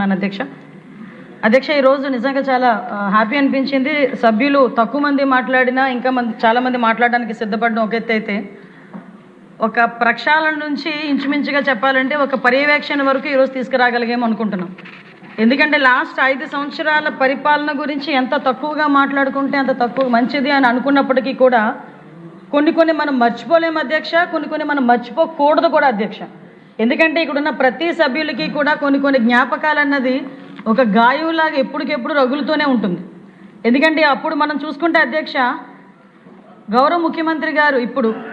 అధ్యక్ష అధ్యక్ష ఈరోజు నిజంగా చాలా హ్యాపీ అనిపించింది. సభ్యులు తక్కువ మంది మాట్లాడినా ఇంకా చాలా మంది మాట్లాడడానికి సిద్ధపడడం ఒక ఎత్తు అయితే, ఒక ప్రక్షాళన నుంచి ఇంచుమించుగా చెప్పాలంటే ఒక పర్యవేక్షణ వరకు ఈరోజు తీసుకురాగలిగాము అనుకుంటున్నాం. ఎందుకంటే లాస్ట్ 5 సంవత్సరాల పరిపాలన గురించి ఎంత తక్కువగా మాట్లాడుకుంటే అంత తక్కువ మంచిది అని అనుకున్నప్పటికీ కూడా కొన్ని మనం మర్చిపోలేము అధ్యక్ష, కొన్ని మనం మర్చిపోకూడదు కూడా అధ్యక్ష. ఎందుకంటే ఇక్కడున్న ప్రతి సభ్యులకి కూడా కొన్ని జ్ఞాపకాలు అన్నది ఒక గాయంలాగా ఎప్పటికెప్పుడు రగులుతూనే ఉంటుంది. ఎందుకంటే అప్పుడు మనం చూసుకుంటే అధ్యక్ష, గౌరవ ముఖ్యమంత్రి గారు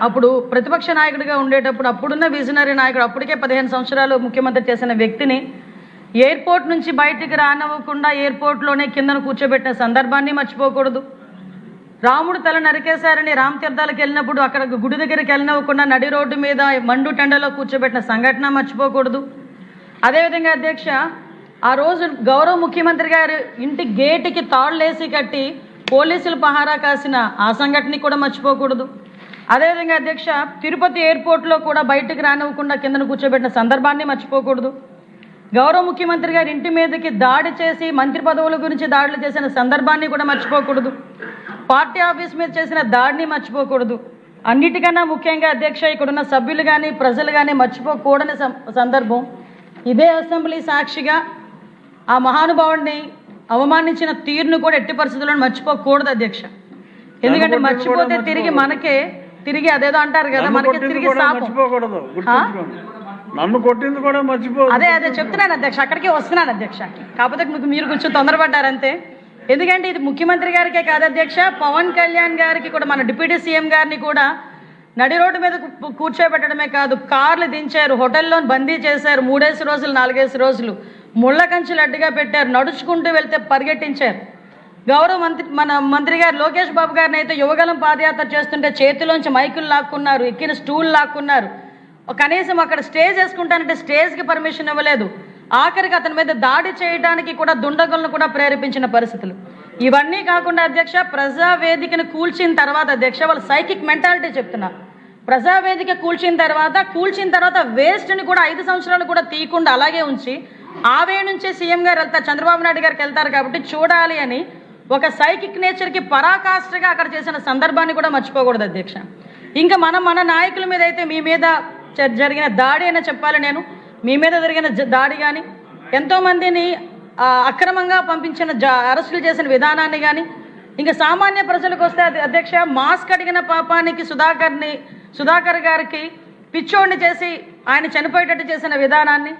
అప్పుడు ప్రతిపక్ష నాయకుడిగా ఉండేటప్పుడు అప్పుడున్న విజనరీ నాయకుడు, అప్పటికే 15 సంవత్సరాలు ముఖ్యమంత్రి చేసిన వ్యక్తిని ఎయిర్పోర్ట్ నుంచి బయటికి రానివ్వకుండా ఎయిర్పోర్ట్లోనే కిందను కూర్చోబెట్టిన సందర్భాన్ని మర్చిపోకూడదు. రాముడు తల నరికేశారని రామ్ తీర్థాలకు వెళ్ళినప్పుడు అక్కడ గుడి దగ్గరికి వెళ్ళనివ్వకుండా నడి రోడ్డు మీద మండు టెండలో కూర్చోబెట్టిన సంఘటన మర్చిపోకూడదు. అదేవిధంగా అధ్యక్ష, ఆ రోజు గౌరవ ముఖ్యమంత్రి గారు ఇంటి గేటుకి తాళ్ళేసి కట్టి పోలీసులు పహారా కాసిన ఆ సంఘటన కూడా మర్చిపోకూడదు. అదేవిధంగా అధ్యక్ష, తిరుపతి ఎయిర్పోర్ట్లో కూడా బయటకు రానివ్వకుండా కిందను కూర్చోబెట్టిన సందర్భాన్ని మర్చిపోకూడదు. గౌరవ ముఖ్యమంత్రి గారి ఇంటి మీదకి దాడి చేసి మంత్రి పదవుల గురించి దాడులు చేసిన సందర్భాన్ని కూడా మర్చిపోకూడదు. పార్టీ ఆఫీస్ మీద చేసిన దాడిని మర్చిపోకూడదు. అన్నిటికన్నా ముఖ్యంగా అధ్యక్ష, ఇక్కడున్న సభ్యులు కానీ ప్రజలు కానీ మర్చిపోకూడని సందర్భం, ఇదే అసెంబ్లీ సాక్షిగా ఆ మహానుభావుడిని అవమానించిన తీరును కూడా ఎట్టి పరిస్థితుల్లో మర్చిపోకూడదు అధ్యక్ష. ఎందుకంటే మర్చిపోతే తిరిగి అదేదో అంటారు కదా, మనకి తిరిగి నన్ను కొట్టింది కూడా మర్చిపో. అదే చెప్తున్నాను అధ్యక్ష, అక్కడికే వస్తున్నాను అధ్యక్ష. కాకపోతే మీరు కొంచెం తొందరపడ్డారంతే. ఎందుకంటే ఇది ముఖ్యమంత్రి గారికే కాదు అధ్యక్ష, పవన్ కళ్యాణ్ గారికి కూడా, మన డిప్యూటీ సీఎం గారిని కూడా నడి రోడ్డు మీద కూర్చోబెట్టడమే కాదు, కార్లు దించారు, హోటల్లో బందీ చేశారు, 3 రోజులు 4 రోజులు ముళ్ళ కంచెలు అడ్డుగా పెట్టారు, నడుచుకుంటూ వెళ్తే పరిగెట్టించారు. గౌరవ మన మంత్రి గారు లోకేష్ బాబు గారిని అయితే యువగలం పాదయాత్ర చేస్తుంటే చేతిలోంచి మైకులు లాక్కున్నారు, ఎక్కిన స్టూల్ లాక్కున్నారు, కనీసం అక్కడ స్టేజ్ వేసుకుంటానంటే స్టేజ్కి పర్మిషన్ ఇవ్వలేదు. ఆఖరికి అతని మీద దాడి చేయడానికి కూడా దుండగులను కూడా ప్రేరేపించిన పరిస్థితులు. ఇవన్నీ కాకుండా అధ్యక్ష, ప్రజావేదికను కూల్చిన తర్వాత అధ్యక్ష, వాళ్ళు సైకిక్ మెంటాలిటీ చెప్తున్నారు. ప్రజావేదిక కూల్చిన తర్వాత వేస్ట్ని కూడా 5 సంవత్సరాలు కూడా తీయకుండా అలాగే ఉంచి ఆవే నుంచే సీఎం గారు వెళ్తారు, చంద్రబాబు నాయుడు గారికి వెళ్తారు కాబట్టి చూడాలి అని ఒక సైకిక్ నేచర్కి పరాకాష్ఠగా అక్కడ చేసిన సందర్భాన్ని కూడా మర్చిపోకూడదు అధ్యక్ష. ఇంకా మన నాయకుల మీద అయితే మీ మీద జరిగిన దాడి అయినా చెప్పాలి, నేను మీ మీద జరిగిన దాడి కానీ, ఎంతోమందిని అక్రమంగా పంపించిన అరెస్టులు చేసిన విధానాన్ని కానీ, ఇంకా సామాన్య ప్రజలకు వస్తే అధ్యక్ష, మాస్క్ అడిగిన పాపానికి సుధాకర్ గారికి పిచ్చోడిని చేసి ఆయన చనిపోయేటట్టు చేసిన విధానాన్ని,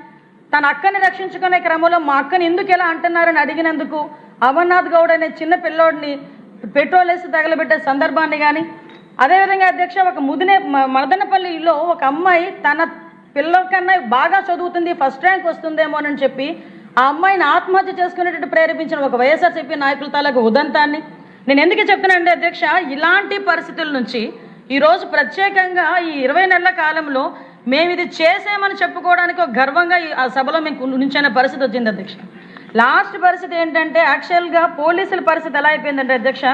తన అక్కని రక్షించుకునే క్రమంలో మా అక్కని ఎందుకు ఇలా అంటున్నారని అడిగినందుకు అమర్నాథ్ గౌడ్ అనే చిన్న పిల్లోడిని పెట్రోల్ వేసి తగలబెట్టే సందర్భాన్ని కానీ, అదేవిధంగా అధ్యక్ష, ఒక మదనపల్లిలో ఒక అమ్మాయి తన పిల్లల కన్నా బాగా చదువుతుంది, ఫస్ట్ ర్యాంక్ వస్తుందేమోనని చెప్పి ఆ అమ్మాయిని ఆత్మహత్య చేసుకునేటట్టు ప్రేరేపించిన ఒక వైఎస్ఆర్సీపీ నాయకుల తాలూకు ఉదంతాన్ని నేను ఎందుకు చెప్తున్నానంటే అధ్యక్ష, ఇలాంటి పరిస్థితుల నుంచి ఈరోజు ప్రత్యేకంగా ఈ 20 నెలల కాలంలో మేము ఇది చేసామని చెప్పుకోవడానికి ఒక గర్వంగా ఆ సభలో మేము నుంచిన పరిస్థితి వచ్చింది అధ్యక్ష. లాస్ట్ పరిస్థితి ఏంటంటే, యాక్చువల్గా పోలీసుల పరిస్థితి ఎలా అయిపోయిందంటే అధ్యక్ష,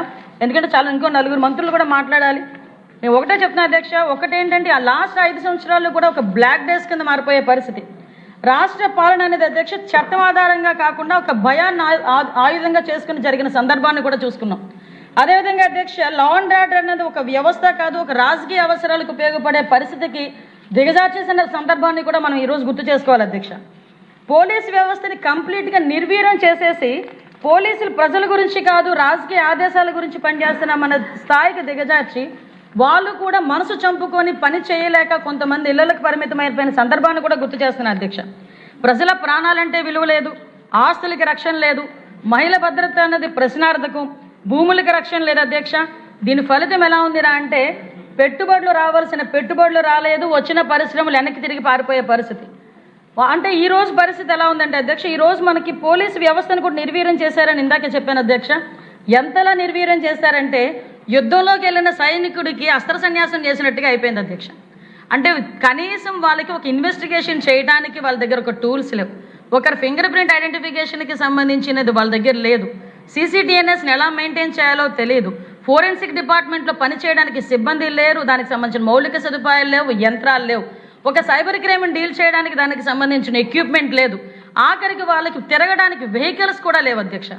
ఎందుకంటే ఇంకో 4 మంత్రులు కూడా మాట్లాడాలి. నేను ఒకటే చెప్తున్నా అధ్యక్ష, ఒకటేంటంటే ఆ లాస్ట్ 5 సంవత్సరాలు కూడా ఒక బ్లాక్ డేస్ కింద మారిపోయే పరిస్థితి. రాష్ట్ర పాలన అనేది అధ్యక్ష చట్టం ఆధారంగా కాకుండా ఒక భయాన్ని ఆయుధంగా చేసుకుని జరిగిన సందర్భాన్ని కూడా చూసుకున్నాం. అదేవిధంగా అధ్యక్ష, లా అండ్ ఆర్డర్ అనేది ఒక వ్యవస్థ కాదు, ఒక రాజకీయ అవసరాలకు ఉపయోగపడే పరిస్థితికి దిగజార్చేసిన సందర్భాన్ని కూడా మనం ఈరోజు గుర్తు చేసుకోవాలి అధ్యక్ష. పోలీసు వ్యవస్థని కంప్లీట్గా నిర్వీర్యం చేసేసి పోలీసులు ప్రజల గురించి కాదు రాజకీయ ఆదేశాల గురించి పనిచేస్తున్న మన స్థాయికి దిగజార్చి వాళ్ళు కూడా మనసు చంపుకొని పని చేయలేక కొంతమంది ఇళ్లకు పరిమితమైపోయిన సందర్భాన్ని కూడా గుర్తు చేస్తున్నారు అధ్యక్ష. ప్రజల ప్రాణాలంటే విలువ లేదు, ఆస్తులకి రక్షణ లేదు, మహిళ భద్రత అన్నది ప్రశ్నార్థకం, భూములకి రక్షణ లేదు అధ్యక్ష. దీని ఫలితం ఎలా ఉందిరా అంటే, రావాల్సిన పెట్టుబడులు రాలేదు, వచ్చిన పరిశ్రమలు వెనక్కి తిరిగి పారిపోయే పరిస్థితి. అంటే ఈ రోజు పరిస్థితి ఎలా ఉందంటే అధ్యక్ష, ఈరోజు మనకి పోలీసు వ్యవస్థను కూడా నిర్వీర్యం చేశారని ఇందాకే చెప్పాను అధ్యక్ష. ఎంతలా నిర్వీర్యం చేశారంటే, యుద్ధంలోకి వెళ్ళిన సైనికుడికి అస్త్ర సన్యాసం చేసినట్టుగా అయిపోయింది అధ్యక్ష. అంటే కనీసం వాళ్ళకి ఒక ఇన్వెస్టిగేషన్ చేయడానికి వాళ్ళ దగ్గర ఒక టూల్స్ లేవు, ఒకరి ఫింగర్ ప్రింట్ ఐడెంటిఫికేషన్కి సంబంధించినది వాళ్ళ దగ్గర లేదు, CCTNSని ఎలా మెయింటైన్ చేయాలో తెలియదు, ఫోరెన్సిక్ డిపార్ట్మెంట్లో పనిచేయడానికి సిబ్బంది లేరు, దానికి సంబంధించిన మౌలిక సదుపాయాలు లేవు, యంత్రాలు లేవు, ఒక సైబర్ క్రైమ్ డీల్ చేయడానికి దానికి సంబంధించిన ఎక్విప్మెంట్ లేదు. ఆఖరికి వాళ్ళకి తిరగడానికి వెహికల్స్ కూడా లేవు అధ్యక్ష.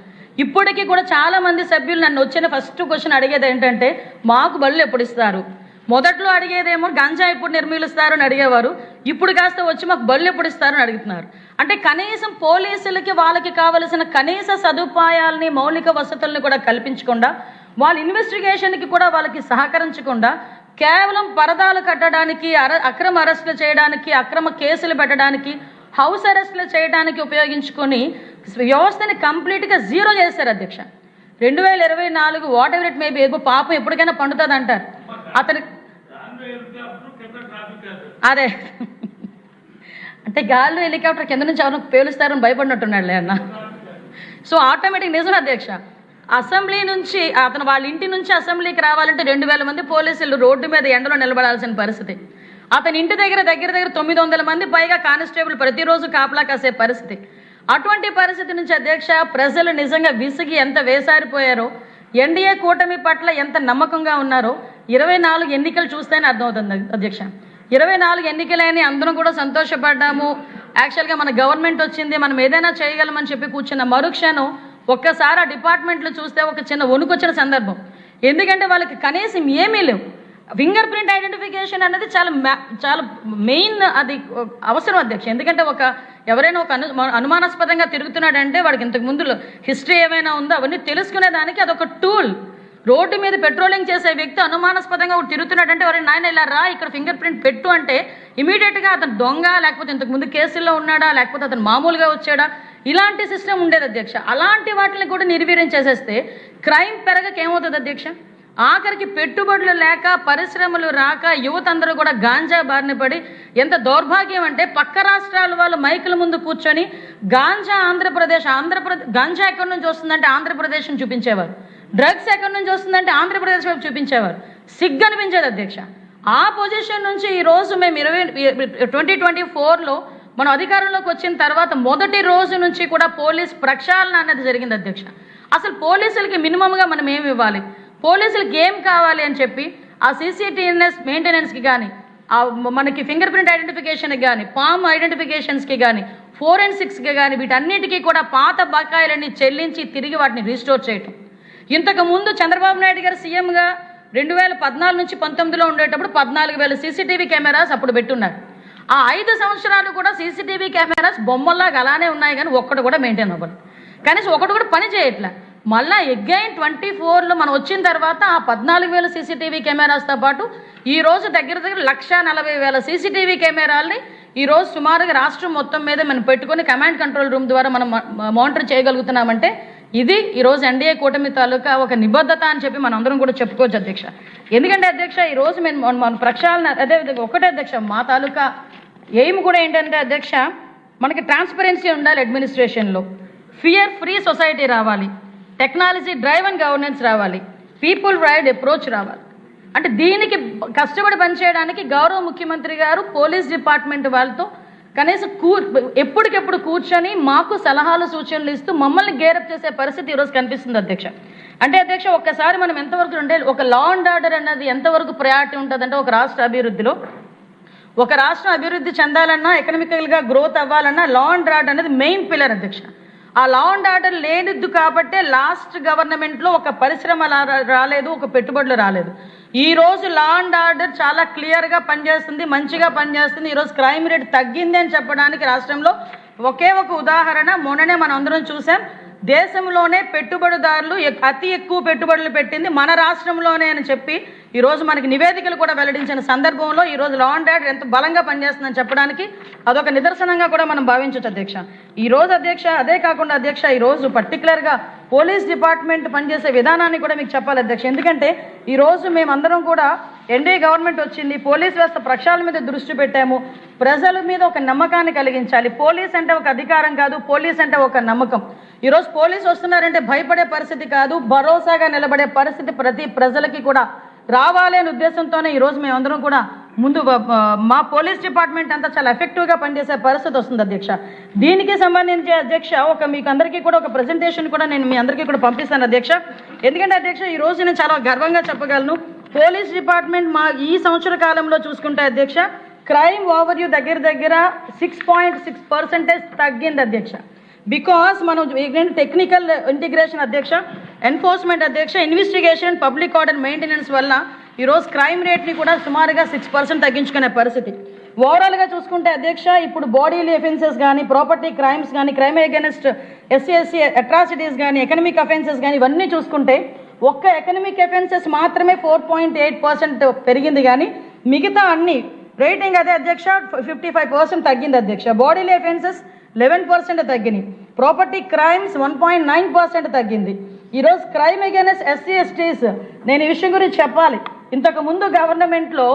ఇప్పటికీ కూడా చాలా మంది సభ్యులు నన్ను వచ్చిన ఫస్ట్ క్వశ్చన్ అడిగేది ఏంటంటే మాకు బళ్ళు ఎప్పుడు ఇస్తారు. మొదట్లో అడిగేదేమో గంజా ఎప్పుడు నిర్మూలిస్తారు అని అడిగేవారు, ఇప్పుడు కాస్త వచ్చి మాకు బళ్ళు ఎప్పుడు ఇస్తారు అని అడుగుతున్నారు. అంటే కనీసం పోలీసులకి వాళ్ళకి కావలసిన కనీస సదుపాయాలని మౌలిక వసతుల్ని కూడా కల్పించకుండా, వాళ్ళ ఇన్వెస్టిగేషన్కి కూడా వాళ్ళకి సహకరించకుండా కేవలం పరదాలు కట్టడానికి, అక్రమ అరెస్టులు చేయడానికి, అక్రమ కేసులు పెట్టడానికి, హౌస్ అరెస్టులు చేయడానికి ఉపయోగించుకొని వ్యవస్థని కంప్లీట్గా జీరో చేశారు అధ్యక్ష. 2024 what ever it may be, పాపం ఎప్పటికైనా పండుతుంది అంటారు అతని. అదే అంటే గాల్లో హెలికాప్టర్ కింద నుంచి ఎవరు పేలుస్తారని భయపడినట్టున్నాడులే అన్న. సో ఆటోమేటిక్ నిజం అధ్యక్ష, అసెంబ్లీ నుంచి అతను వాళ్ళ ఇంటి నుంచి అసెంబ్లీకి రావాలంటే 2000 మంది పోలీసులు రోడ్డు మీద ఎండలో నిలబడాల్సిన పరిస్థితి. అతని ఇంటి దగ్గర 900 మంది పైగా కానిస్టేబుల్ ప్రతిరోజు కాపలా కాసే పరిస్థితి. అటువంటి పరిస్థితి నుంచి అధ్యక్ష ప్రజలు నిజంగా విసిగి ఎంత వేసారిపోయారో, ఎన్డీఏ కూటమి పట్ల ఎంత నమ్మకంగా ఉన్నారో 24 ఎన్నికలు చూస్తేనే అర్థమవుతుంది అధ్యక్ష. 24 ఎన్నికలని అందరం కూడా సంతోషపడ్డాము. యాక్చువల్గా మన గవర్నమెంట్ వచ్చింది, మనం ఏదైనా చేయగలమని చెప్పి కూర్చున్న మరుక్షణం ఒక్కసారి ఆ డిపార్ట్మెంట్లు చూస్తే ఒక చిన్న వణుకొచ్చిన సందర్భం. ఎందుకంటే వాళ్ళకి కనీసం ఏమీ లేవు. ఫింగర్ ప్రింట్ ఐడెంటిఫికేషన్ అనేది చాలా మెయిన్, అది అవసరం అధ్యక్ష. ఎందుకంటే ఎవరైనా ఒక అనుమానాస్పదంగా తిరుగుతున్నాడంటే వాడికి ఇంతకు ముందు హిస్టరీ ఏమైనా ఉందో అవన్నీ తెలుసుకునేదానికి అదొక టూల్. రోడ్డు మీద పెట్రోలింగ్ చేసే వ్యక్తి అనుమానాస్పదంగా ఒకటి తిరుగుతున్నాడంటే ఎవరైనా నాయన ఇలా రా ఇక్కడ ఫింగర్ ప్రింట్ పెట్టు అంటే ఇమీడియట్గా అతను దొంగ, లేకపోతే ఇంతకు ముందు కేసుల్లో ఉన్నాడా, లేకపోతే అతను మామూలుగా వచ్చాడా, ఇలాంటి సిస్టమ్ ఉండేది అధ్యక్ష. అలాంటి వాటిని కూడా నిర్వీర్యం చేసేస్తే క్రైమ్ పెరగక ఏమవుతుంది అధ్యక్ష? ఆఖరికి పెట్టుబడులు లేక, పరిశ్రమలు రాక, యువత అందరూ కూడా గాంజా బారిన పడి, ఎంత దౌర్భాగ్యం అంటే పక్క రాష్ట్రాల వాళ్ళు మైకుల ముందు కూర్చొని గాంజా గాంజా ఎక్కడి నుంచి వస్తుందంటే ఆంధ్రప్రదేశ్ని చూపించేవారు, డ్రగ్స్ ఎక్కడి నుంచి వస్తుందంటే ఆంధ్రప్రదేశ్ వైపు చూపించేవారు. సిగ్గు అనిపించేది అధ్యక్ష. ఆ పొజిషన్ నుంచి ఈరోజు మేము 2024లో మనం అధికారంలోకి వచ్చిన తర్వాత మొదటి రోజు నుంచి కూడా పోలీస్ ప్రక్షాళన అనేది జరిగింది అధ్యక్ష. అసలు పోలీసులకి మినిమంగా మనం ఏమి ఇవ్వాలి, పోలీసులకి ఏం కావాలి అని చెప్పి ఆ సీసీటీఎన్ఎస్ మెయింటెనెన్స్కి కానీ, మనకి ఫింగర్ ప్రింట్ ఐడెంటిఫికేషన్కి కానీ, పామ్ ఐడెంటిఫికేషన్స్కి కానీ, ఫోరెన్సిక్స్కి కానీ, వీటన్నిటికీ కూడా పాత బకాయిలన్నీ చెల్లించి తిరిగి వాటిని రీస్టోర్ చేయటం. ఇంతకు ముందు చంద్రబాబు నాయుడు గారు సీఎంగా 2014 నుంచి 19లో ఉండేటప్పుడు 14,000 సీసీటీవీ కెమెరాస్ అప్పుడు పెట్టున్నారు. ఆ 5 సంవత్సరాలు కూడా సీసీటీవీ కెమెరాస్ బొమ్మల్లాగా అలానే ఉన్నాయి, కానీ ఒక్కటి కూడా మెయింటైన్ అవ్వాలి, కనీసం ఒకటి కూడా పని చేయట్లే. మళ్ళీ అగైన్ 24లో మనం వచ్చిన తర్వాత ఆ 14,000 సీసీటీవీ కెమెరాస్తో పాటు ఈరోజు దగ్గర 1,40,000 సీసీటీవీ కెమెరాలని ఈరోజు సుమారుగా రాష్ట్రం మొత్తం మీద మనం పెట్టుకొని కమాండ్ కంట్రోల్ రూమ్ ద్వారా మనం మానిటర్ చేయగలుగుతున్నామంటే ఇది ఈరోజు ఎన్డీఏ కూటమి తాలూకా ఒక నిబద్ధత అని చెప్పి మనం అందరం కూడా చెప్పుకోవచ్చు అధ్యక్ష. ఎందుకంటే అధ్యక్ష ఈరోజు మన ప్రక్షాళన అదేవిధంగా ఒకటే అధ్యక్ష, మా తాలూకా ఎయిమ్ కూడా ఏంటంటే అధ్యక్ష, మనకి ట్రాన్స్పరెన్సీ ఉండాలి అడ్మినిస్ట్రేషన్లో, ఫియర్ ఫ్రీ సొసైటీ రావాలి, టెక్నాలజీ డ్రైవ్ అండ్ గవర్నెన్స్ రావాలి, పీపుల్ రైడ్ అప్రోచ్ రావాలి. అంటే దీనికి కష్టపడి పనిచేయడానికి గౌరవ ముఖ్యమంత్రి గారు పోలీస్ డిపార్ట్మెంట్ వాళ్ళతో కనీసం ఎప్పటికెప్పుడు కూర్చొని మాకు సలహాలు సూచనలు ఇస్తూ మమ్మల్ని గేరప్ చేసే పరిస్థితి ఈరోజు కనిపిస్తుంది అధ్యక్ష. అంటే అధ్యక్ష ఒక్కసారి మనం ఎంతవరకు ఉంటే ఒక లా అండ్ ఆర్డర్ అన్నది ఎంతవరకు ప్రయారిటీ ఉంటుందంటే ఒక రాష్ట్ర అభివృద్ధిలో, ఒక రాష్ట్రం అభివృద్ధి చెందాలన్నా, ఎకనామికల్గా గ్రోత్ అవ్వాలన్నా లా అండ్ ఆర్డర్ అనేది మెయిన్ పిల్లర్ అధ్యక్ష. ఆ లా అండ్ ఆర్డర్ లేనిద్దు కాబట్టే లాస్ట్ గవర్నమెంట్లో ఒక పరిశ్రమ రాలేదు, ఒక పెట్టుబడులు రాలేదు. ఈరోజు లా అండ్ ఆర్డర్ చాలా క్లియర్గా పనిచేస్తుంది, మంచిగా పనిచేస్తుంది. ఈరోజు క్రైమ్ రేట్ తగ్గింది అని చెప్పడానికి రాష్ట్రంలో ఒకే ఒక ఉదాహరణ మొన్ననే మనం అందరం చూసాం. దేశంలోనే పెట్టుబడిదారులు అతి ఎక్కువ పెట్టుబడులు పెట్టింది మన రాష్ట్రంలోనే అని చెప్పి ఈరోజు మనకి నివేదికలు కూడా వెల్లడించిన సందర్భంలో ఈరోజు లా అండ్ ఆర్డర్ ఎంత బలంగా పనిచేస్తుందని చెప్పడానికి అదొక నిదర్శనంగా కూడా మనం భావించవచ్చు అధ్యక్ష. ఈరోజు అధ్యక్ష అదే కాకుండా అధ్యక్ష ఈరోజు పర్టికులర్గా పోలీస్ డిపార్ట్మెంట్ పనిచేసే విధానాన్ని కూడా మీకు చెప్పాలి అధ్యక్ష. ఎందుకంటే ఈరోజు మేమందరం కూడా ఎన్డీఏ గవర్నమెంట్ వచ్చింది, పోలీస్ వ్యవస్థ ప్రక్షాళన మీద దృష్టి పెట్టాము. ప్రజల మీద ఒక నమ్మకాన్ని కలిగించాలి. పోలీస్ అంటే ఒక అధికారం కాదు, పోలీస్ అంటే ఒక నమ్మకం. ఈరోజు పోలీసు వస్తున్నారంటే భయపడే పరిస్థితి కాదు, భరోసాగా నిలబడే పరిస్థితి ప్రతి ప్రజలకి కూడా రావాలి అనే ఉద్దేశంతోనే ఈరోజు మేమందరం కూడా ముందు మా పోలీస్ డిపార్ట్మెంట్ అంతా చాలా ఎఫెక్టివ్గా పనిచేసే పరిస్థితి వస్తుంది అధ్యక్ష. దీనికి సంబంధించి అధ్యక్ష మీకు అందరికీ కూడా ఒక ప్రెజెంటేషన్ కూడా నేను మీ అందరికీ కూడా పంపిస్తాను అధ్యక్ష. ఎందుకంటే అధ్యక్ష ఈరోజు నేను చాలా గర్వంగా చెప్పగలను, పోలీస్ డిపార్ట్మెంట్ మా ఈ సంవత్సర కాలంలో చూసుకుంటే అధ్యక్ష క్రైమ్ ఓవర్ యూ దగ్గర 6.6% తగ్గింది అధ్యక్ష. బికాస్ మనం టెక్నికల్ ఇంటిగ్రేషన్ అధ్యక్ష, ఎన్ఫోర్స్మెంట్ అధ్యక్ష, ఇన్వెస్టిగేషన్, పబ్లిక్ ఆర్డర్ మెయింటెనెన్స్ వల్ల ఈరోజు క్రైమ్ రేట్ని కూడా సుమారుగా 6% తగ్గించుకునే పరిస్థితి. ఓవరాల్గా చూసుకుంటే అధ్యక్ష, ఇప్పుడు బాడీలీ అఫెన్సెస్ కానీ, ప్రాపర్టీ క్రైమ్స్ కానీ, క్రైమ్ అగెన్స్ట్ ఎస్సీ అట్రాసిటీస్ కానీ, ఎకనమిక్ అఫెన్సెస్ కానీ ఇవన్నీ చూసుకుంటే ఒక్క ఎకనమిక్ అఫెన్సెస్ మాత్రమే 4.8% పెరిగింది కానీ మిగతా అన్ని రేటింగ్ అదే అధ్యక్ష 55% తగ్గింది అధ్యక్ష. బాడీలీ అఫెన్సెస్ 11% తగ్గినాయి, ప్రాపర్టీ క్రైమ్స్ 1.9% తగ్గింది. ఈరోజు క్రైమ్ అగైనెస్ట్ ఎస్సీ ఎస్టీస్, నేను ఈ విషయం గురించి చెప్పాలి. ఇంతకు ముందు గవర్నమెంట్లో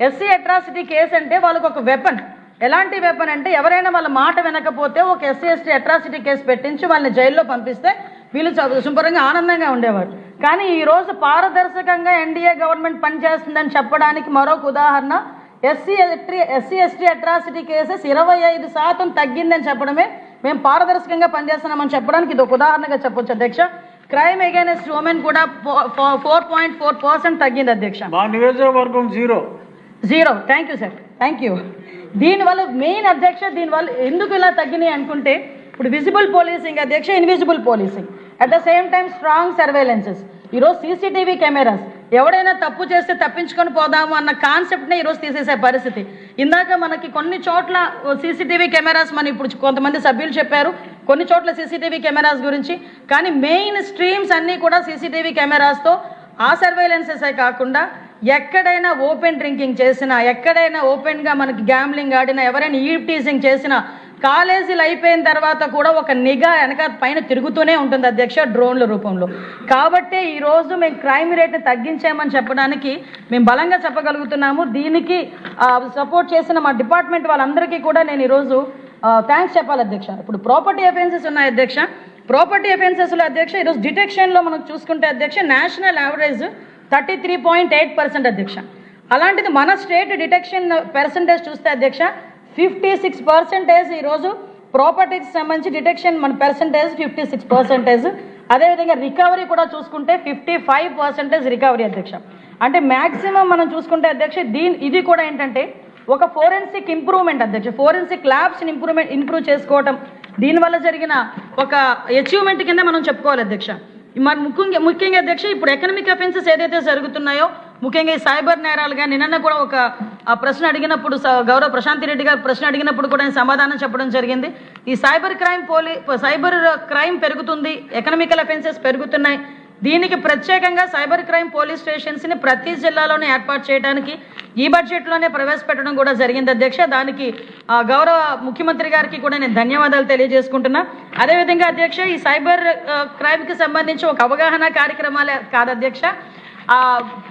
ఎస్సీ అట్రాసిటీ కేసు అంటే వాళ్ళకు ఒక వెపన్. ఎలాంటి వెపన్ అంటే ఎవరైనా వాళ్ళ మాట వినకపోతే ఒక ఎస్సీ ఎస్టీ అట్రాసిటీ కేసు పెట్టించి వాళ్ళని జైల్లో పంపిస్తే వీళ్ళు శుభ్రంగా ఆనందంగా ఉండేవారు. కానీ ఈరోజు పారదర్శకంగా ఎన్డీఏ గవర్నమెంట్ పనిచేస్తుందని చెప్పడానికి మరొక ఉదాహరణ ఎస్సీ ఎస్టీ అట్రాసిటీ కేసెస్ 25% తగ్గిందని చెప్పడమే మేము పారదర్శకంగా పనిచేస్తున్నామని చెప్పడానికి ఇది ఒక ఉదాహరణగా చెప్పొచ్చు అధ్యక్ష. క్రైమ్ అగైనెస్ట్ ఉమెన్ కూడా 4.4% తగ్గింది అధ్యక్ష. మా నియోజకవర్గం 0. Thank you sir, thank you. దీనివల్ల మెయిన్ అధ్యక్ష, దీనివల్ల ఎందుకు ఇలా తగ్గినాయి అనుకుంటే ఇప్పుడు విజిబుల్ పోలీసింగ్ అధ్యక్ష, invisible policing, at the same time strong surveillances. ఈరోజు సీసీటీవీ కెమెరాస్, ఎవడైనా తప్పు చేస్తే తప్పించుకొని పోదాము అన్న కాన్సెప్ట్నే ఈరోజు తీసేసే పరిస్థితి. ఇందాక మనకి కొన్ని చోట్ల సీసీటీవీ కెమెరాస్, మన ఇప్పుడు కొంతమంది సభ్యులు చెప్పారు కొన్ని చోట్ల సీసీటీవీ కెమెరాస్ గురించి, కానీ మెయిన్ స్ట్రీమ్స్ అన్నీ కూడా సీసీటీవీ కెమెరాస్తో ఆ సర్వేలెన్సెసే కాకుండా ఎక్కడైనా ఓపెన్ డ్రింకింగ్ చేసినా, ఎక్కడైనా ఓపెన్గా మనకి గ్యాంబ్లింగ్ ఆడినా, ఎవరైనా ఈవ్ టీజింగ్ చేసినా కాలేజీలు అయిపోయిన తర్వాత కూడా ఒక నిఘా వెనక పైన తిరుగుతూనే ఉంటుంది అధ్యక్ష, డ్రోన్ల రూపంలో. కాబట్టి ఈరోజు మేము క్రైమ్ రేట్ని తగ్గించామని చెప్పడానికి మేము బలంగా చెప్పగలుగుతున్నాము. దీనికి సపోర్ట్ చేసిన మా డిపార్ట్మెంట్ వాళ్ళందరికీ కూడా నేను ఈరోజు థ్యాంక్స్ చెప్పాలి అధ్యక్ష. ఇప్పుడు ప్రాపర్టీ అఫెన్సెస్ ఉన్నాయి అధ్యక్ష. ప్రాపర్టీ అఫెన్సెస్లో అధ్యక్ష ఈరోజు డిటెక్షన్లో మనం చూసుకుంటే అధ్యక్ష నేషనల్ యావరేజ్ 33.8% అధ్యక్ష. అలాంటిది మన స్టేట్ డిటెక్షన్ పర్సంటేజ్ చూస్తే అధ్యక్ష 56% ఈరోజు ప్రాపర్టీకి సంబంధించి డిటెక్షన్ మన పర్సంటేజ్ 56%. అదేవిధంగా రికవరీ కూడా చూసుకుంటే 55% రికవరీ అధ్యక్ష. అంటే మ్యాక్సిమం మనం చూసుకుంటే అధ్యక్ష ఇది కూడా ఏంటంటే ఒక ఫోరెన్సిక్ ఇంప్రూవ్మెంట్ అధ్యక్ష, ఫోరెన్సిక్ ల్యాబ్స్ని ఇంప్రూవ్ చేసుకోవటం దీనివల్ల జరిగిన ఒక అచీవ్మెంట్ కింద మనం చెప్పుకోవాలి అధ్యక్ష. మరి ముఖ్యంగా అధ్యక్ష ఇప్పుడు ఎకనమిక్ అఫెన్సెస్ ఏదైతే జరుగుతున్నాయో, ముఖ్యంగా ఈ సైబర్ నేరాలుగా నిన్న కూడా ఒక ప్రశ్న అడిగినప్పుడు గౌరవ ప్రశాంతి రెడ్డి గారు ప్రశ్న అడిగినప్పుడు కూడా నేను సమాధానం చెప్పడం జరిగింది. ఈ సైబర్ క్రైమ్ పెరుగుతుంది, ఎకనమికల్ అఫెన్సెస్ పెరుగుతున్నాయి. దీనికి ప్రత్యేకంగా సైబర్ క్రైమ్ పోలీస్ స్టేషన్స్ని ప్రతి జిల్లాలోనే ఏర్పాటు చేయడానికి ఈ బడ్జెట్లోనే ప్రవేశపెట్టడం కూడా జరిగింది అధ్యక్ష. దానికి గౌరవ ముఖ్యమంత్రి గారికి కూడా నేను ధన్యవాదాలు తెలియజేసుకుంటున్నా. అదేవిధంగా అధ్యక్ష ఈ సైబర్ క్రైమ్కి సంబంధించి ఒక అవగాహన కార్యక్రమాలే కాదు అధ్యక్ష,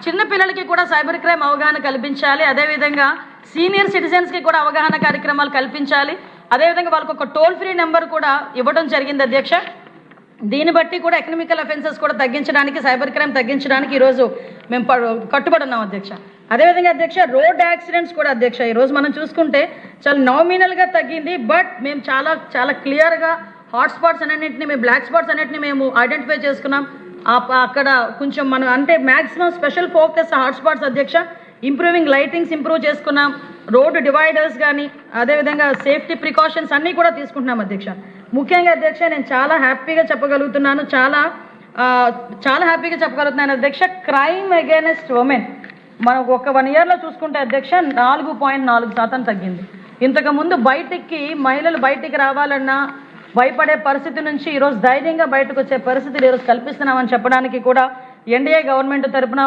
చిన్నపిల్లలకి కూడా సైబర్ క్రైమ్ అవగాహన కల్పించాలి. అదేవిధంగా సీనియర్ సిటిజన్స్కి కూడా అవగాహన కార్యక్రమాలు కల్పించాలి. అదేవిధంగా వాళ్ళకు ఒక టోల్ ఫ్రీ నెంబర్ కూడా ఇవ్వడం జరిగింది అధ్యక్ష. దీన్ని బట్టి కూడా ఎకనమికల్ అఫెన్సెస్ కూడా తగ్గించడానికి, సైబర్ క్రైమ్ తగ్గించడానికి ఈరోజు మేము కట్టుబడి ఉన్నాం అధ్యక్ష. అదేవిధంగా అధ్యక్ష రోడ్ యాక్సిడెంట్స్ కూడా అధ్యక్ష ఈరోజు మనం చూసుకుంటే చాలా నామినల్గా తగ్గింది. బట్ మేము చాలా క్లియర్గా హాట్స్పాట్స్ అన్నింటినీ, మేము బ్లాక్ స్పాట్స్ అన్నింటినీ మేము ఐడెంటిఫై చేసుకున్నాం. అక్కడ కొంచెం మనం అంటే మ్యాక్సిమం స్పెషల్ ఫోకస్ హాట్స్పాట్స్ అధ్యక్ష. ఇంప్రూవింగ్ లైటింగ్స్ ఇంప్రూవ్ చేసుకున్నాం, రోడ్డు డివైడర్స్ కానీ, అదేవిధంగా సేఫ్టీ ప్రికాషన్స్ అన్నీ కూడా తీసుకుంటున్నాం అధ్యక్ష. ముఖ్యంగా అధ్యక్ష నేను చాలా హ్యాపీగా చెప్పగలుగుతున్నాను, చాలా హ్యాపీగా చెప్పగలుగుతున్నాను అధ్యక్ష. క్రైమ్ అగైనెస్ట్ ఉమెన్ మనం ఒక 1 ఇయర్లో చూసుకుంటే అధ్యక్ష 4.4% తగ్గింది. ఇంతకుముందు మహిళలు బయటికి రావాలన్నా భయపడే పరిస్థితి నుంచి ఈరోజు ధైర్యంగా బయటకు వచ్చే పరిస్థితులు ఈరోజు కల్పిస్తున్నామని చెప్పడానికి కూడా ఎన్డీఏ గవర్నమెంట్ తరఫున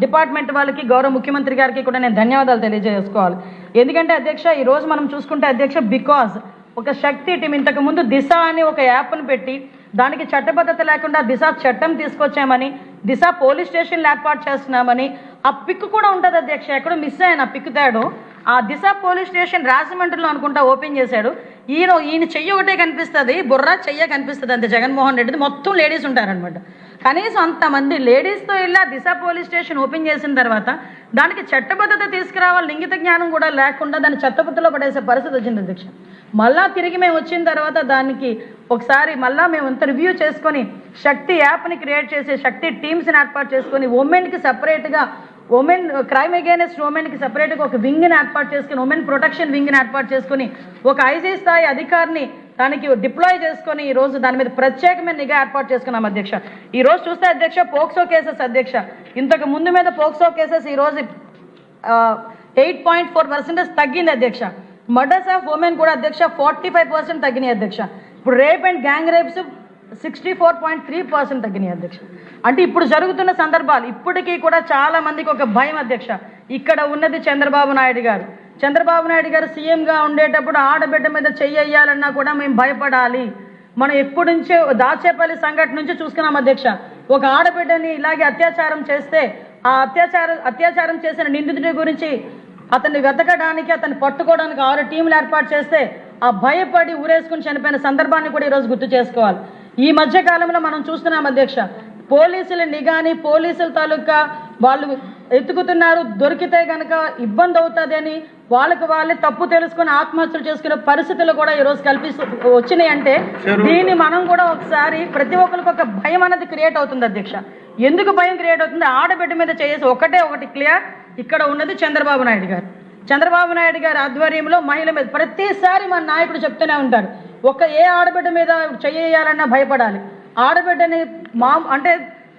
డిపార్ట్మెంట్ వాళ్ళకి, గౌరవ ముఖ్యమంత్రి గారికి కూడా నేను ధన్యవాదాలు తెలియజేసుకోవాలి. ఎందుకంటే అధ్యక్ష ఈరోజు మనం చూసుకుంటే అధ్యక్ష బికాజ్ ఒక శక్తి టీం ఇంతకుముందు దిశ అని ఒక యాప్ను పెట్టి దానికి చట్టబద్ధత లేకుండా దిశ చట్టం తీసుకొచ్చామని, దిశ పోలీస్ స్టేషన్లు ఏర్పాటు చేస్తున్నామని, ఆ పిక్ కూడా ఉంటుంది అధ్యక్ష. ఎక్కడో మిస్ అయ్యాను ఆ పిక్ తేడు. ఆ దిశ పోలీస్ స్టేషన్ రాజమండ్రిలో అనుకుంటా ఓపెన్ చేశాడు. ఈయన చెయ్యి ఒకటే కనిపిస్తుంది, బుర్ర చెయ్య కనిపిస్తుంది అంతే. జగన్మోహన్ రెడ్డిది మొత్తం లేడీస్ ఉంటారనమాట. కనీసం అంతమంది లేడీస్తో ఇలా దిశ పోలీస్ స్టేషన్ ఓపెన్ చేసిన తర్వాత దానికి చట్టబద్ధత తీసుకురావాలి, లింగిత జ్ఞానం కూడా లేకుండా దాన్ని చట్టబద్ధలో పడేసే పరిస్థితి వచ్చింది అధ్యక్ష. మళ్ళా తిరిగి మేము వచ్చిన తర్వాత దానికి ఒకసారి మళ్ళీ మేము ఇంత రివ్యూ చేసుకొని శక్తి యాప్ని క్రియేట్ చేసి శక్తి టీమ్స్ని ఏర్పాటు చేసుకొని ఉమెన్కి సపరేట్గా ఉమెన్ క్రైమ్ అగైనెస్ట్ ఉమెన్కి సపరేట్గా ఒక వింగ్ని ఏర్పాటు చేసుకుని ఉమెన్ ప్రొటెక్షన్ వింగ్ని ఏర్పాటు చేసుకుని ఒక ఐజీ స్థాయి అధికారిని దానికి డిప్లాయ్ చేసుకొని ఈరోజు దాని మీద ప్రత్యేకమైన నిఘా ఏర్పాటు చేసుకున్నాం అధ్యక్ష. ఈరోజు చూస్తే అధ్యక్ష పోక్సో కేసెస్ అధ్యక్ష ఇంతకు ముందు మీద పోక్సో కేసెస్ ఈరోజు 8.4% తగ్గింది అధ్యక్ష. మర్డర్స్ ఆఫ్ ఉమెన్ కూడా అధ్యక్ష 45% తగ్గినాయి అధ్యక్ష. ఇప్పుడు రేప్ అండ్ గ్యాంగ్ రేప్స్ 64.3% తగ్గినాయి అధ్యక్ష. అంటే ఇప్పుడు జరుగుతున్న సందర్భాలు ఇప్పటికీ కూడా చాలా మందికి ఒక భయం అధ్యక్ష. ఇక్కడ ఉన్నది చంద్రబాబు నాయుడు గారు. చంద్రబాబు నాయుడు గారు సీఎంగా ఉండేటప్పుడు ఆడబిడ్డ మీద చెయ్యాలన్నా కూడా మేము భయపడాలి. మనం ఎప్పటి నుంచో దాచేపల్లి సంఘటన నుంచి చూసుకున్నాం అధ్యక్ష. ఒక ఆడబిడ్డని ఇలాగే అత్యాచారం చేస్తే ఆ అత్యాచారం చేసిన నిందితుడి గురించి అతన్ని వెతకడానికి అతన్ని పట్టుకోవడానికి 6 టీంలు ఏర్పాటు చేస్తే ఆ భయపడి ఊరేసుకుని చనిపోయిన సందర్భాన్ని కూడా ఈరోజు గుర్తు చేసుకోవాలి. ఈ మధ్య కాలంలో మనం చూస్తున్నాం అధ్యక్ష, పోలీసుల నిఘాని పోలీసుల తాలూకా వాళ్ళు ఎత్తుకుతున్నారు, దొరికితే కనుక ఇబ్బంది అవుతుందని వాళ్ళే తప్పు తెలుసుకుని ఆత్మహత్యలు చేసుకునే పరిస్థితులు కూడా ఈరోజు వచ్చినాయి. అంటే దీన్ని మనం కూడా ఒకసారి ప్రతి ఒక్కరికి ఒక భయం అనేది క్రియేట్ అవుతుంది అధ్యక్ష. ఎందుకు భయం క్రియేట్ అవుతుంది? ఆడబిడ్డ మీద చేసి ఒకటి క్లియర్, ఇక్కడ ఉన్నది చంద్రబాబు నాయుడు గారు. చంద్రబాబు నాయుడు గారి ఆధ్వర్యంలో మహిళ మీద ప్రతిసారి మన నాయకుడు చెప్తూనే ఉంటారు, ఏ ఆడబిడ్డ మీద చేయాలన్నా భయపడాలి, ఆడబిడ్డని అంటే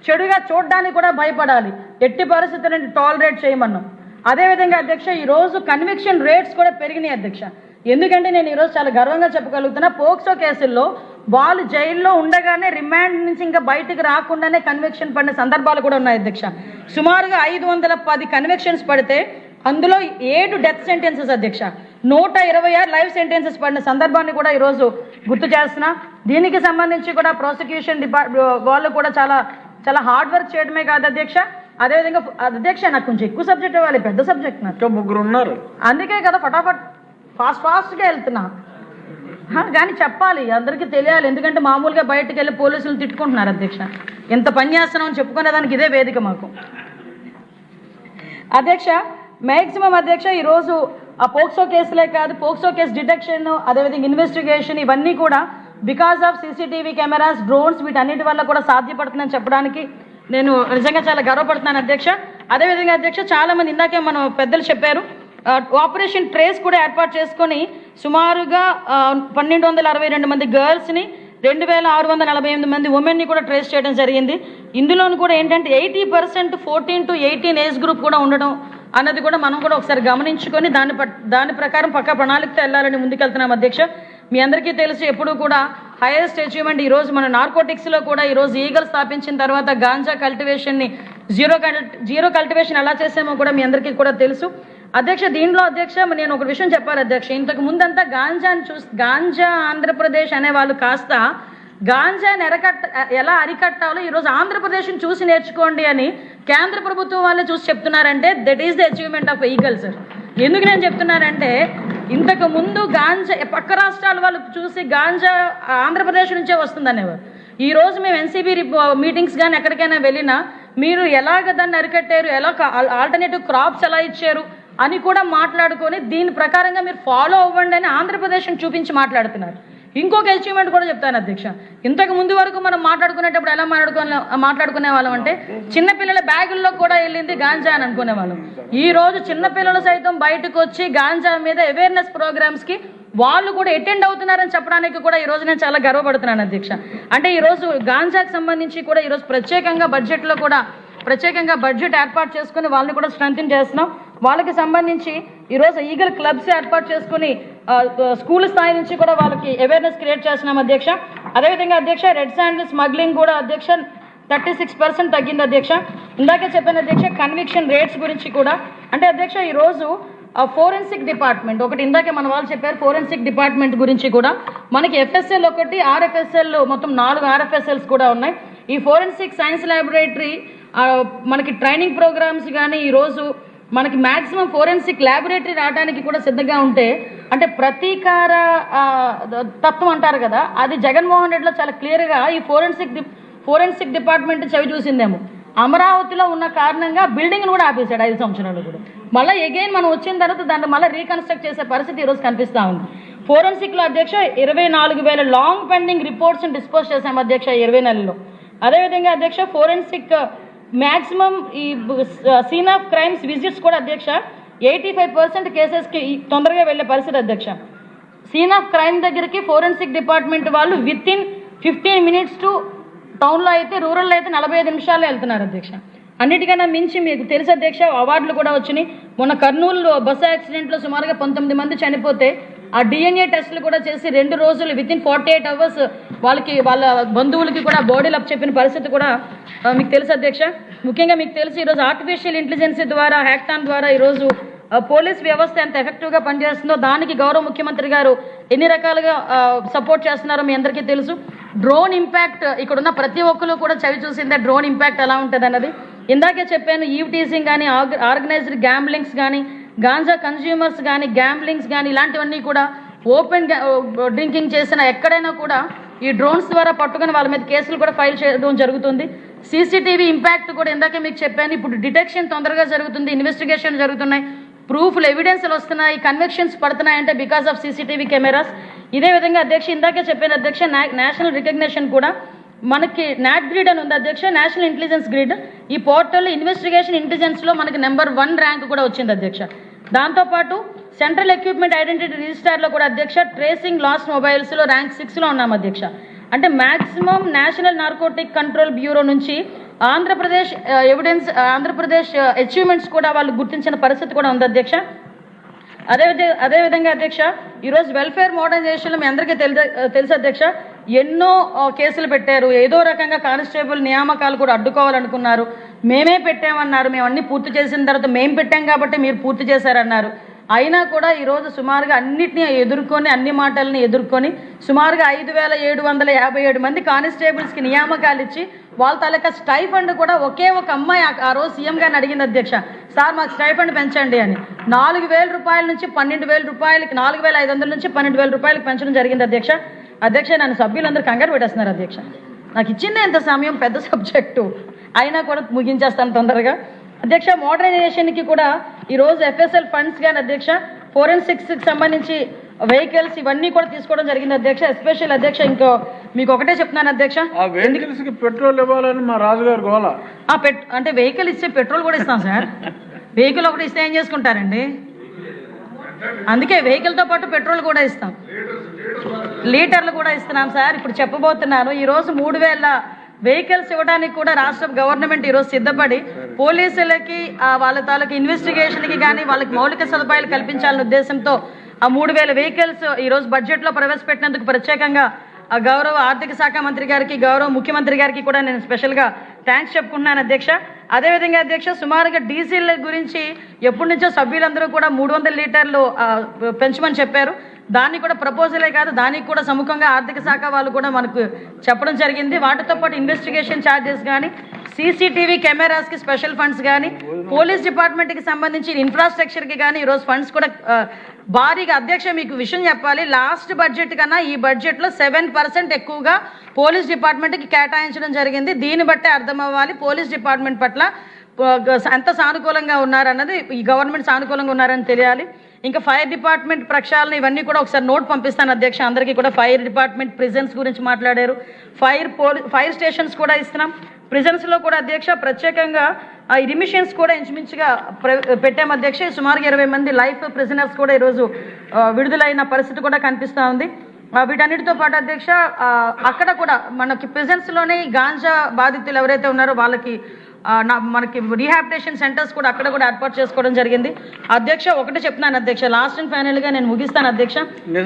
చెడుగా చూడడానికి కూడా భయపడాలి, ఎట్టి పరిస్థితులను టాలరేట్ చేయమన్నాం. అదేవిధంగా అధ్యక్ష ఈరోజు కన్విక్షన్ రేట్స్ కూడా పెరిగినాయి అధ్యక్ష. ఎందుకంటే నేను ఈరోజు చాలా గర్వంగా చెప్పగలుగుతున్నా, పోక్సో కేసుల్లో వాళ్ళు జైల్లో ఉండగానే రిమాండ్ నుంచి ఇంకా బయటకు రాకుండానే కన్విక్షన్ పడిన సందర్భాలు కూడా ఉన్నాయి అధ్యక్ష. సుమారుగా 510 కన్విక్షన్స్ పడితే అందులో 7 డెత్ సెంటెన్సెస్ అధ్యక్ష. 126 లైఫ్ సెంటెన్సెస్ పడిన సందర్భాన్ని కూడా ఈరోజు గుర్తు చేస్తున్నా. దీనికి సంబంధించి కూడా ప్రాసిక్యూషన్ వాళ్ళు కూడా చాలా హార్డ్ వర్క్ చేయడమే కాదు అధ్యక్ష. అదేవిధంగా అధ్యక్ష నాకు కొంచెం ఎక్కువ సబ్జెక్ట్ ఇవ్వాలి, పెద్ద సబ్జెక్ట్ నాకు 3 ఉన్నారు, అందుకే కదా ఫటాఫట్ ఫాస్ట్గా వెళ్తున్నా. కానీ చెప్పాలి, అందరికీ తెలియాలి. ఎందుకంటే మామూలుగా బయటకు వెళ్ళి పోలీసులు తిట్టుకుంటున్నారు అధ్యక్ష. ఎంత పని చేస్తున్నాం అని చెప్పుకునేదానికి ఇదే వేదిక మాకు అధ్యక్ష. మ్యాక్సిమం అధ్యక్ష ఈరోజు ఆ పోక్సో కేసులే కాదు, పోక్సో కేసు డిటెక్షన్, అదేవిధంగా ఇన్వెస్టిగేషన్, ఇవన్నీ కూడా because of CCTV cameras, drones, వీటన్నిటి వల్ల కూడా సాధ్యపడుతుందని చెప్పడానికి నేను నిజంగా చాలా గర్వపడుతున్నాను అధ్యక్ష. అదేవిధంగా అధ్యక్ష చాలామంది ఇందాకే మనం పెద్దలు చెప్పారు, ఆపరేషన్ ట్రేస్ కూడా ఏర్పాటు చేసుకొని సుమారుగా 1262 మంది గర్ల్స్ని 2648 మంది ఉమెన్ని కూడా ట్రేస్ చేయడం జరిగింది. ఇందులోనూ కూడా ఏంటంటే 80% 14 to 18 ఏజ్ గ్రూప్ కూడా ఉండడం అన్నది కూడా మనం కూడా ఒకసారి గమనించుకొని దాని ప్రకారం పక్కా ప్రణాళికతో వెళ్ళాలని ముందుకెళ్తున్నాం అధ్యక్ష. మీ అందరికీ తెలుసు ఎప్పుడు కూడా హైయెస్ట్ అచీవ్మెంట్ ఈరోజు మన నార్కోటిక్స్లో కూడా ఈరోజు ఈగల్ స్థాపించిన తర్వాత గాంజా కల్టివేషన్ని జీరో కల్టివేషన్ ఎలా చేసామో కూడా మీ అందరికీ కూడా తెలుసు అధ్యక్ష. దీంట్లో అధ్యక్ష నేను ఒక విషయం చెప్పాలి అధ్యక్ష, ఇంతకు ముందంతా గాంజా ఆంధ్రప్రదేశ్ అనేవాళ్ళు కాస్త గాంజాని ఎలా అరికట్టాలో ఈరోజు ఆంధ్రప్రదేశ్ని చూసి నేర్చుకోండి అని కేంద్ర ప్రభుత్వం వాళ్ళే చూసి చెప్తున్నారంటే that is the achievement of eagle sir. ఎందుకు నేను చెప్తున్నానంటే ఇంతకు ముందు గాంజా పక్క రాష్ట్రాల వాళ్ళు చూసి గాంజా ఆంధ్రప్రదేశ్ నుంచే వస్తుందనేవారు. ఈరోజు మేము ఎన్సీబీ మీటింగ్స్ కానీ ఎక్కడికైనా వెళ్ళినా మీరు ఎలాగ దాన్ని అరికట్టారు, ఎలా ఆల్టర్నేటివ్ క్రాప్స్ ఎలా ఇచ్చారు అని కూడా మాట్లాడుకొని దీని ప్రకారంగా మీరు ఫాలో అవ్వండి అని ఆంధ్రప్రదేశ్ని చూపించి మాట్లాడుతున్నారు. ఇంకొక అచీవ్మెంట్ కూడా చెప్తాను అధ్యక్ష, ఇంతకు ముందు వరకు మనం మాట్లాడుకునేటప్పుడు ఎలా మాట్లాడుకునే వాళ్ళం అంటే చిన్నపిల్లల బ్యాగుల్లో కూడా వెళ్ళింది గాంజా అని అనుకునే వాళ్ళం. ఈ రోజు చిన్నపిల్లలు సైతం బయటకు వచ్చి గాంజా మీద అవేర్నెస్ ప్రోగ్రామ్స్కి వాళ్ళు కూడా అటెండ్ అవుతున్నారని చెప్పడానికి కూడా ఈరోజు నేను చాలా గర్వపడుతున్నాను అధ్యక్ష. అంటే ఈరోజు గాంజాకి సంబంధించి కూడా ఈరోజు ప్రత్యేకంగా బడ్జెట్ ఏర్పాటు చేసుకుని వాళ్ళని కూడా స్ట్రెంథెన్ చేస్తున్నాం. వాళ్ళకి సంబంధించి ఈరోజు ఈగల్ క్లబ్స్ ఏర్పాటు చేసుకుని స్కూల్ స్థాయి నుంచి కూడా వాళ్ళకి అవేర్నెస్ క్రియేట్ చేస్తున్నాం అధ్యక్ష. అదేవిధంగా అధ్యక్ష రెడ్ శాండిల్ స్మగ్లింగ్ కూడా అధ్యక్ష 36% తగ్గింది అధ్యక్ష. ఇందాకే చెప్పిన అధ్యక్ష కన్విక్షన్ రేట్స్ గురించి కూడా అంటే అధ్యక్ష ఈరోజు ఫోరెన్సిక్ డిపార్ట్మెంట్ ఒకటి ఇందాకే మన వాళ్ళు చెప్పారు, ఫోరెన్సిక్ డిపార్ట్మెంట్ గురించి కూడా మనకి ఎఫ్ఎస్ఎల్ ఒకటి, ఆర్ఎఫ్ఎస్ఎల్ మొత్తం 4 ఆర్ఎఫ్ఎస్ఎల్స్ కూడా ఉన్నాయి. ఈ ఫోరెన్సిక్ సైన్స్ ల్యాబొరేటరీ మనకి ట్రైనింగ్ ప్రోగ్రామ్స్ కానీ ఈరోజు మనకి మ్యాక్సిమం ఫోరెన్సిక్ ల్యాబొరేటరీ రావడానికి కూడా సిద్ధంగా ఉంటే అంటే ప్రతీకార తత్వం అంటారు కదా, అది జగన్మోహన్ రెడ్డిలో చాలా క్లియర్గా ఈ ఫోరెన్సిక్ డిపార్ట్మెంట్ చవి చూసిందేమో. అమరావతిలో ఉన్న కారణంగా బిల్డింగ్ను కూడా ఆపేశాడు 5 సంవత్సరాలు కూడా. మళ్ళీ ఎగైన్ మనం వచ్చిన తర్వాత దాన్ని మళ్ళీ రీకన్స్ట్రక్ట్ చేసే పరిస్థితి ఈరోజు కనిపిస్తూ ఉంది. ఫోరెన్సిక్లో అధ్యక్ష 24,000 లాంగ్ పెండింగ్ రిపోర్ట్స్ని డిస్పోజ్ చేశాము అధ్యక్ష 20 నెలల్లో. అదేవిధంగా అధ్యక్ష ఫోరెన్సిక్ మ్యాక్సిమం ఈ సీన్ ఆఫ్ క్రైమ్స్ విజిట్స్ కూడా అధ్యక్ష 85% కేసెస్కి తొందరగా వెళ్ళే పరిస్థితి అధ్యక్ష. సీన్ ఆఫ్ క్రైమ్ దగ్గరికి ఫోరెన్సిక్ డిపార్ట్మెంట్ వాళ్ళు విత్ ఇన్ 15 minutes టు టౌన్లో అయితే, రూరల్లో అయితే 45 నిమిషాల్లో వెళ్తున్నారు అధ్యక్ష. అన్నిటికన్నా మించి మీకు తెలుసు అధ్యక్ష, అవార్డులు కూడా వచ్చినాయి. మొన్న కర్నూలు బస్సు యాక్సిడెంట్లో సుమారుగా 19 మంది చనిపోతే ఆ DNA టెస్టులు కూడా చేసి 2 రోజులు విత్ ఇన్ 48 hours వాళ్ళ బంధువులకి కూడా బాడీలు అప్ చెప్పిన పరిస్థితి కూడా మీకు తెలుసు అధ్యక్ష. ముఖ్యంగా మీకు తెలుసు ఈరోజు ఆర్టిఫిషియల్ ఇంటెలిజెన్స్ ద్వారా, హ్యాక్టాన్ ద్వారా ఈరోజు పోలీస్ వ్యవస్థ ఎంత ఎఫెక్టివ్గా పనిచేస్తుందో దానికి గౌరవ ముఖ్యమంత్రి గారు ఎన్ని రకాలుగా సపోర్ట్ చేస్తున్నారో మీ అందరికీ తెలుసు. డ్రోన్ ఇంపాక్ట్ ఇక్కడ ఉన్న ప్రతి ఒక్కరు కూడా చవి చూసిందే డ్రోన్ ఇంపాక్ట్ ఎలా ఉంటుంది అన్నది. ఇందాకే చెప్పాను, ఈవ్ టీజింగ్ కానీ, ఆర్గనైజ్డ్ గ్యాంబ్లింగ్స్ కానీ, గాంజా కన్జ్యూమర్స్ కానీ, గ్యాంబ్లింగ్స్ కానీ ఇలాంటివన్నీ కూడా ఓపెన్ డ్రింకింగ్ చేసిన ఎక్కడైనా కూడా ఈ డ్రోన్స్ ద్వారా పట్టుకుని వాళ్ళ మీద కేసులు కూడా ఫైల్ చేయడం జరుగుతుంది. సీసీటీవీ ఇంపాక్ట్ కూడా ఇందాకే మీకు చెప్పాను. ఇప్పుడు డిటెక్షన్ తొందరగా జరుగుతుంది, ఇన్వెస్టిగేషన్ జరుగుతున్నాయి, ప్రూఫ్లు ఎవిడెన్స్లు వస్తున్నాయి, కన్విక్షన్స్ పడుతున్నాయంటే బికాస్ ఆఫ్ సీసీటీవీ కెమెరాస్. ఇదే విధంగా అధ్యక్ష ఇందాకే చెప్పాను అధ్యక్ష, నేషనల్ రికగ్నిషన్ కూడా మనకి నాట్ గ్రిడ్ అని ఉంది అధ్యక్ష, నేషనల్ ఇంటెలిజెన్స్ గ్రిడ్. ఈ పోర్టల్ ఇన్వెస్టిగేషన్ ఇంటెలిజెన్స్లో మనకి నెంబర్ 1 ర్యాంక్ కూడా వచ్చింది అధ్యక్ష. దాంతోపాటు సెంట్రల్ ఎక్విప్మెంట్ ఐడెంటిటీ రిజిస్టార్లో కూడా అధ్యక్ష ట్రేసింగ్ లాస్ట్ మొబైల్స్లో ర్యాంక్ 6లో ఉన్నాం అధ్యక్ష. అంటే maximum national narcotic control bureau నుంచి ఆంధ్రప్రదేశ్ ఆంధ్రప్రదేశ్ అచీవ్మెంట్స్ కూడా వాళ్ళు గుర్తించిన పరిస్థితి కూడా ఉంది అధ్యక్ష. అదేవిధంగా అధ్యక్ష ఈరోజు వెల్ఫేర్ మోడర్నైజేషన్లో మీ అందరికీ తెలుసు అధ్యక్ష, ఎన్నో కేసులు పెట్టారు. ఏదో రకంగా కానిస్టేబుల్ నియామకాలు కూడా అడ్డుకోవాలనుకున్నారు. మేమే పెట్టామన్నారు, మేము అన్ని పూర్తి చేసిన తర్వాత మేము పెట్టాం కాబట్టి మీరు పూర్తి చేశారన్నారు. అయినా కూడా ఈరోజు సుమారుగా అన్నిటినీ ఎదుర్కొని, అన్ని మాటల్ని ఎదుర్కొని సుమారుగా 5,757 మంది కానిస్టేబుల్స్కి నియామకాలు ఇచ్చి వాళ్ళ తాలూకా స్టైఫండ్ కూడా ఒకే ఒక అమ్మాయి ఆ రోజు సీఎం గారిని అడిగింది అధ్యక్ష, సార్ మాకు స్టైఫండ్ పెంచండి అని. 4,000 రూపాయల నుంచి 12,000 రూపాయలకి, 4,500 నుంచి 12,000 రూపాయలకి పెంచడం జరిగింది అధ్యక్ష. నన్ను సభ్యులందరూ కంగారు పెట్టేస్తున్నారు అధ్యక్ష. నాకు ఇచ్చిందే ఎంత సమయం, పెద్ద సబ్జెక్టు అయినా కూడా ముగించేస్తాను తొందరగా అధ్యక్ష. మోడర్నైజేషన్కి కూడా ఈరోజు FSL ఫండ్స్ కానీ అధ్యక్ష, ఫోరెన్సిక్స్కి సంబంధించి వెహికల్స్ ఇవన్నీ కూడా తీసుకోవడం జరిగింది అధ్యక్ష. ఎస్పెషల్ అధ్యక్ష ఇంకో మీకు ఒకటే చెప్తున్నాను అధ్యక్ష, పెట్రోల్ ఇవ్వాలని మా రాజుగారు గోల. అంటే వెహికల్ ఇస్తే పెట్రోల్ కూడా ఇస్తాం సార్. వెహికల్ ఒకటి ఇస్తే ఏం చేసుకుంటారండి, అందుకే వెహికల్తో పాటు పెట్రోల్ కూడా ఇస్తాం, లీటర్లు కూడా ఇస్తున్నాం సార్. ఇప్పుడు చెప్పబోతున్నాను, ఈరోజు 3,000 వెహికల్స్ ఇవ్వడానికి కూడా రాష్ట్ర గవర్నమెంట్ ఈరోజు సిద్ధపడి పోలీసులకి వాళ్ళ తాలూకు ఇన్వెస్టిగేషన్కి కానీ వాళ్ళకి మౌలిక సదుపాయాలు కల్పించాలనే ఉద్దేశంతో ఆ 3,000 వెహికల్స్ ఈరోజు బడ్జెట్లో ప్రవేశపెట్టినందుకు ప్రత్యేకంగా గౌరవ ఆర్థిక శాఖ మంత్రి గారికి, గౌరవ ముఖ్యమంత్రి గారికి కూడా నేను స్పెషల్గా థ్యాంక్స్ చెప్పుకుంటున్నాను అధ్యక్ష. అదేవిధంగా అధ్యక్ష సుమారుగా డీజిల్ గురించి ఎప్పటి నుంచో సభ్యులందరూ కూడా 300 లీటర్లు పెంచమని చెప్పారు. దాన్ని కూడా ప్రపోజలే కాదు, దానికి కూడా సముఖంగా ఆర్థిక శాఖ వాళ్ళు కూడా మనకు చెప్పడం జరిగింది. వాటితో పాటు ఇన్వెస్టిగేషన్ ఛార్జెస్ కానీ, సీసీటీవీ కెమెరాస్కి స్పెషల్ ఫండ్స్ కానీ, పోలీస్ డిపార్ట్మెంట్కి సంబంధించి ఇన్ఫ్రాస్ట్రక్చర్కి కానీ ఈరోజు ఫండ్స్ కూడా భారీగా అధ్యక్ష. మీకు విషయం చెప్పాలి, లాస్ట్ బడ్జెట్ కన్నా ఈ బడ్జెట్లో 7% ఎక్కువగా పోలీస్ డిపార్ట్మెంట్కి కేటాయించడం జరిగింది. దీన్ని బట్టే అర్థం అవ్వాలి పోలీస్ డిపార్ట్మెంట్ పట్ల ఎంత సానుకూలంగా ఉన్నారన్నది, ఈ గవర్నమెంట్ సానుకూలంగా ఉన్నారని తెలియాలి. ఇంకా ఫైర్ డిపార్ట్మెంట్ ప్రక్షాళన ఇవన్నీ కూడా ఒకసారి నోట్ పంపిస్తాను అధ్యక్ష అందరికీ కూడా. ఫైర్ డిపార్ట్మెంట్ ప్రిజన్స్ గురించి మాట్లాడారు, ఫైర్ స్టేషన్స్ కూడా ఇస్తున్నాం. ప్రిజన్స్లో కూడా అధ్యక్ష ప్రత్యేకంగా రిమిషన్స్ కూడా ఇంచుమించుగా పెట్టాము అధ్యక్ష. సుమారుగా 20 మంది లైఫ్ ప్రిజనర్స్ కూడా ఈరోజు విడుదలైన పరిస్థితి కూడా కనిపిస్తూ ఉంది. వీటన్నిటితో పాటు అధ్యక్ష అక్కడ కూడా మనకి ప్రిజన్స్లోనే గాంజా బాధితులు ఎవరైతే ఉన్నారో వాళ్ళకి మనకి రీహాబిటేషన్ సెంటర్స్ కూడా అక్కడ కూడా ఏర్పాటు చేసుకోవడం జరిగింది అధ్యక్ష. ఒకటి చెప్తున్నాను అధ్యక్ష, లాస్ట్ అండ్ ఫైనల్గా నేను ముగిస్తాను అధ్యక్ష.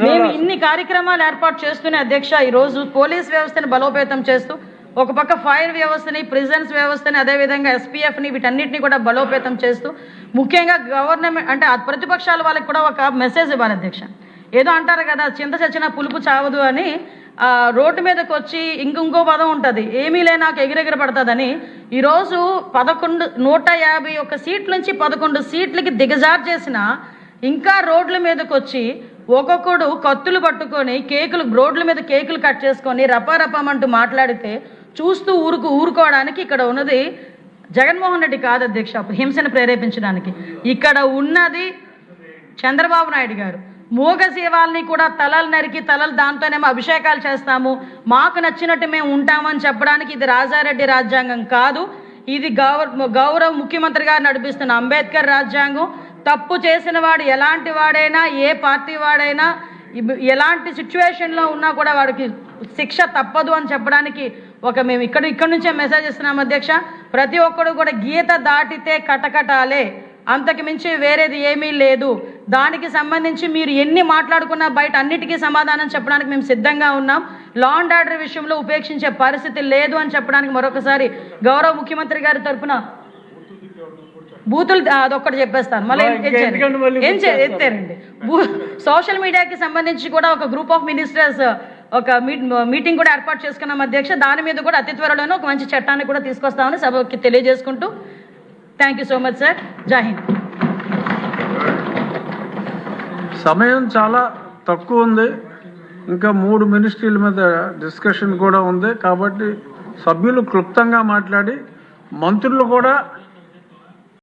మేము ఇన్ని కార్యక్రమాలు ఏర్పాటు చేస్తూనే అధ్యక్ష ఈరోజు పోలీస్ వ్యవస్థను బలోపేతం చేస్తూ ఒక పక్క ఫైర్ వ్యవస్థని, ప్రిజన్స్ వ్యవస్థని, అదేవిధంగా SPFని వీటన్నిటిని కూడా బలోపేతం చేస్తూ ముఖ్యంగా గవర్నమెంట్ అంటే ప్రతిపక్షాల వాళ్ళకి కూడా ఒక మెసేజ్ ఇవ్వాలి అధ్యక్ష. ఏదో అంటారు కదా, చింత చచ్చినా పులుపు చావదు అని. రోడ్డు మీదకి వచ్చి ఇంకో పదం ఉంటుంది, ఏమీ లేనాక ఎగిరెగిరి పడుతుందని. ఈరోజు 151 సీట్ల నుంచి 11 సీట్లకి దిగజార్చేసిన ఇంకా రోడ్ల మీదకి వచ్చి ఒక్కొక్కడు కత్తులు పట్టుకొని రోడ్ల మీద కేకులు కట్ చేసుకొని రపారపమంటూ మాట్లాడితే చూస్తూ ఊరుకోవడానికి ఇక్కడ ఉన్నది జగన్మోహన్ రెడ్డి కాదు అధ్యక్ష, హింసను ప్రేరేపించడానికి. ఇక్కడ ఉన్నది చంద్రబాబు నాయుడు గారు. మూగ శివాల్ని కూడా తలలు నరికి దాంతోనేమో అభిషేకాలు చేస్తాము, మాకు నచ్చినట్టు మేము ఉంటామని చెప్పడానికి ఇది రాజారెడ్డి రాజ్యాంగం కాదు. ఇది గౌరవ ముఖ్యమంత్రి గారు నడిపిస్తున్న అంబేద్కర్ రాజ్యాంగం. తప్పు చేసిన వాడు ఎలాంటి వాడైనా, ఏ పార్టీ వాడైనా, ఎలాంటి సిచ్యువేషన్లో ఉన్నా కూడా వాడికి శిక్ష తప్పదు అని చెప్పడానికి మేము ఇక్కడ నుంచే మెసేజ్ ఇస్తున్నాం అధ్యక్ష. ప్రతి ఒక్కరు కూడా గీత దాటితే కటకటాలే, అంతకు మించి వేరేది ఏమీ లేదు. దానికి సంబంధించి మీరు ఎన్ని మాట్లాడుకున్నా బయట అన్నిటికీ సమాధానం చెప్పడానికి మేము సిద్ధంగా ఉన్నాం. లా అండ్ ఆర్డర్ విషయంలో ఉపేక్షించే పరిస్థితి లేదు అని చెప్పడానికి మరొకసారి గౌరవ ముఖ్యమంత్రి గారి తరఫున బూతులు అదొక్కటి చెప్పేస్తాను. మళ్ళీ ఎత్తారండి. సోషల్ మీడియాకి సంబంధించి కూడా ఒక గ్రూప్ ఆఫ్ మినిస్టర్స్ ఒక మీటింగ్ కూడా ఏర్పాటు చేసుకున్నాం అధ్యక్ష. దాని మీద కూడా అతి త్వరలోనే ఒక మంచి చట్టాన్ని కూడా తీసుకొస్తామని సభకి తెలియజేసుకుంటూ thank you so much sir. జై హింద్. సమయం చాలా తక్కువ ఉంది, ఇంకా 3 మినిస్ట్రీల మీద డిస్కషన్ కూడా ఉంది. కాబట్టి సభ్యులు క్లుప్తంగా మాట్లాడి మంత్రులు కూడా